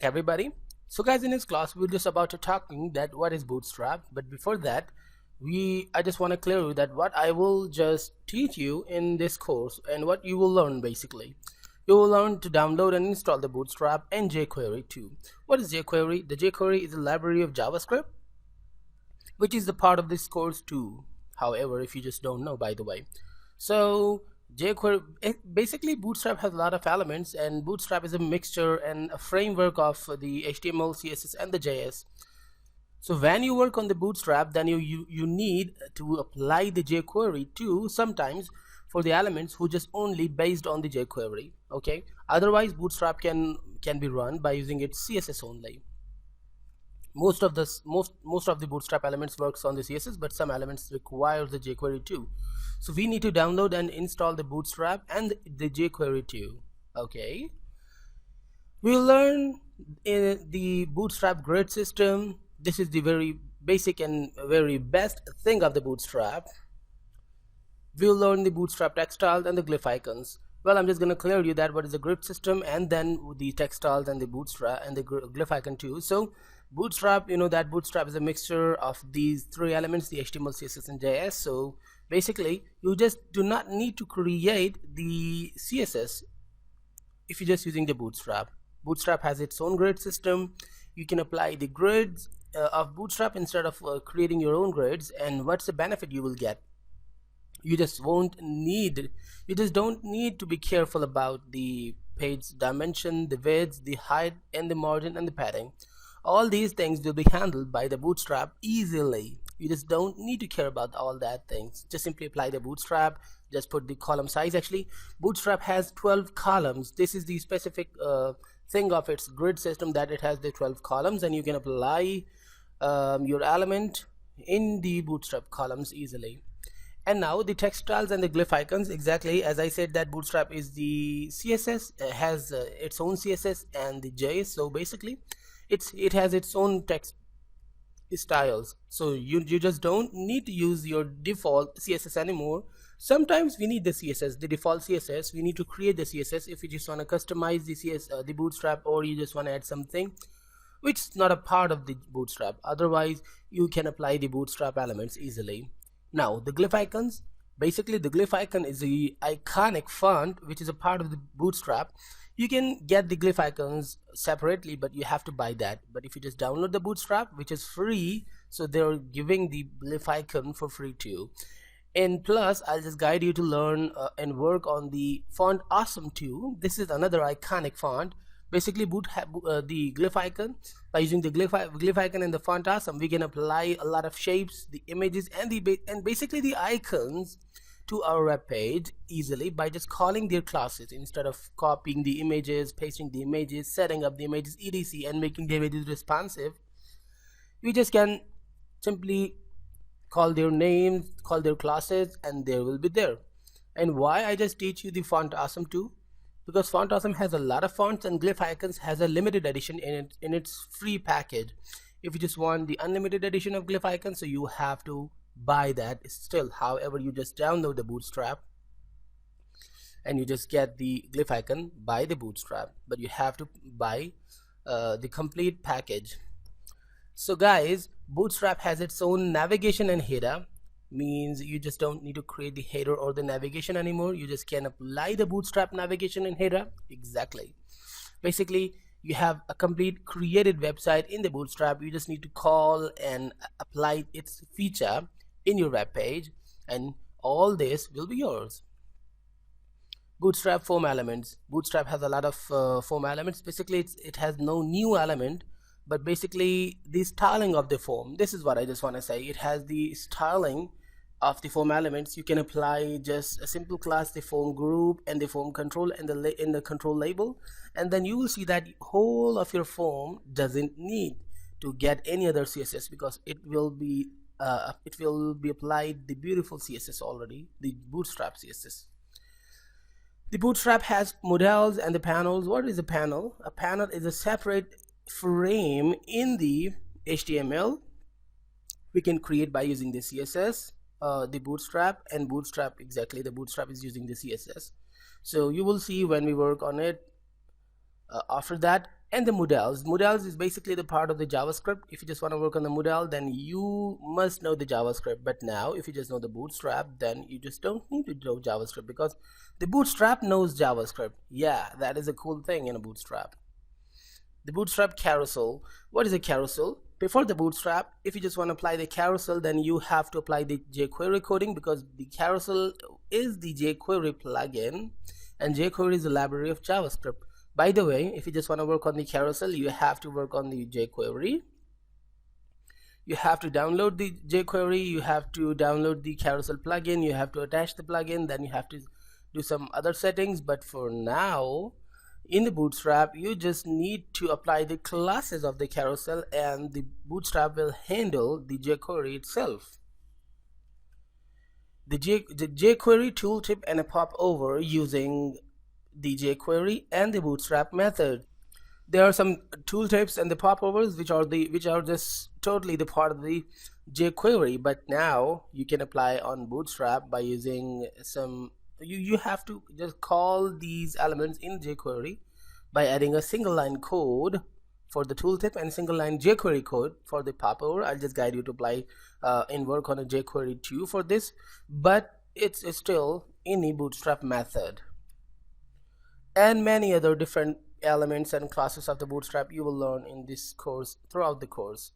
Everybody. So guys, in this class we're just about to talking that what is Bootstrap, but before that I just want to clear you that what I will just teach you in this course and what you will learn. Basically you will learn to download and install the Bootstrap and jQuery too. What is jQuery? The jQuery is a library of JavaScript which is the part of this course too, however, if you just don't know, by the way. So jQuery, basically Bootstrap has a lot of elements, and Bootstrap is a mixture and a framework of the HTML, CSS and the JS. So when you work on the Bootstrap, then you need to apply the jQuery too sometimes for the elements who just only based on the jQuery. Okay, otherwise Bootstrap can be run by using its CSS only. Most of the Bootstrap elements works on the CSS, but some elements require the jQuery too. So we need to download and install the Bootstrap and the jQuery too. Okay, we'll learn in the Bootstrap grid system. This is the very basic and very best thing of the Bootstrap. We'll learn the Bootstrap textiles and the glyph icons. Well, I'm just going to clear you that what is the grid system and then the textiles and the Bootstrap and the glyph icon too. So Bootstrap, you know that Bootstrap is a mixture of these three elements, the HTML, CSS and JS. So basically you just do not need to create the CSS if you're just using the Bootstrap. Bootstrap has its own grid system. You can apply the grids of Bootstrap instead of creating your own grids. And what's the benefit you will get? You just don't need to be careful about the page dimension, the width, the height and the margin and the padding. All these things will be handled by the Bootstrap easily. You just don't need to care about all that things. Just simply apply the Bootstrap, just put the column size. Actually Bootstrap has 12 columns. This is the specific thing of its grid system, that it has the 12 columns, and you can apply your element in the Bootstrap columns easily. And now the textiles and the glyph icons, exactly as I said that Bootstrap is the CSS, has its own CSS and the JS. So basically it has its own text styles, so you just don't need to use your default CSS anymore. Sometimes we need the CSS, the default CSS. We need to create the CSS if you just want to customize the the Bootstrap, or you just want to add something which is not a part of the Bootstrap. Otherwise you can apply the Bootstrap elements easily. Now the glyph icons, basically the glyph icon is the iconic font which is a part of the Bootstrap. You can get the glyph icons separately, but you have to buy that. But if you just download the Bootstrap, which is free, so they're giving the glyph icon for free too. And plus I'll just guide you to learn and work on the font Awesome too. This is another iconic font. Basically the glyph icon, by using the glyph icon and the font Awesome, we can apply a lot of shapes, the images and basically the icons to our web page easily by just calling their classes instead of copying the images, pasting the images, setting up the images etc and making the images responsive. We just can simply call their names, call their classes, and they will be there. And why I just teach you the font Awesome too? Because font Awesome has a lot of fonts, and glyph icons has a limited edition in its free package. If you just want the unlimited edition of glyph icons, so you have to buy that still. However, you just download the Bootstrap and you just get the glyph icon by the Bootstrap, but you have to buy the complete package. So guys, Bootstrap has its own navigation and header, means you just don't need to create the header or the navigation anymore. You just can apply the Bootstrap navigation and header. Exactly, basically you have a complete created website in the Bootstrap. You just need to call and apply its feature in your web page, and all this will be yours. Bootstrap form elements. Bootstrap has a lot of form elements. Basically it has no new element, but basically the styling of the form. This is what I just want to say. It has the styling of the form elements. You can apply just a simple class, the form group and the form control and in the control label, and then you will see that whole of your form doesn't need to get any other CSS because it will be applied the beautiful CSS already, the Bootstrap CSS. The Bootstrap has modals and the panels. What is a panel? A panel is a separate frame in the HTML we can create by using the CSS, the Bootstrap, and Bootstrap, exactly, the Bootstrap is using the CSS. So you will see when we work on it. After that, And the modals is basically the part of the JavaScript. If you just want to work on the modal, then you must know the JavaScript. But now if you just know the Bootstrap, then you just don't need to know JavaScript, because the Bootstrap knows JavaScript. Yeah, that is a cool thing in a Bootstrap. The Bootstrap carousel. What is a carousel? Before the Bootstrap, if you just want to apply the carousel, then you have to apply the jQuery coding, because the carousel is the jQuery plugin, and jQuery is a library of JavaScript. By the way, if you just want to work on the carousel, you have to work on the jQuery. You have to download the jQuery, you have to download the carousel plugin, you have to attach the plugin, then you have to do some other settings. But for now, in the Bootstrap, you just need to apply the classes of the carousel, and the Bootstrap will handle the jQuery itself. The jQuery tooltip and a popover using the jQuery and the Bootstrap method. There are some tooltips and the popovers which are just totally the part of the jQuery, but now you can apply on Bootstrap by using some. You have to just call these elements in jQuery by adding a single line code for the tooltip and single line jQuery code for the popover. I'll just guide you to apply and work on a jQuery 2 for this, but it's still in the Bootstrap method. And many other different elements and classes of the Bootstrap you will learn in this course, throughout the course.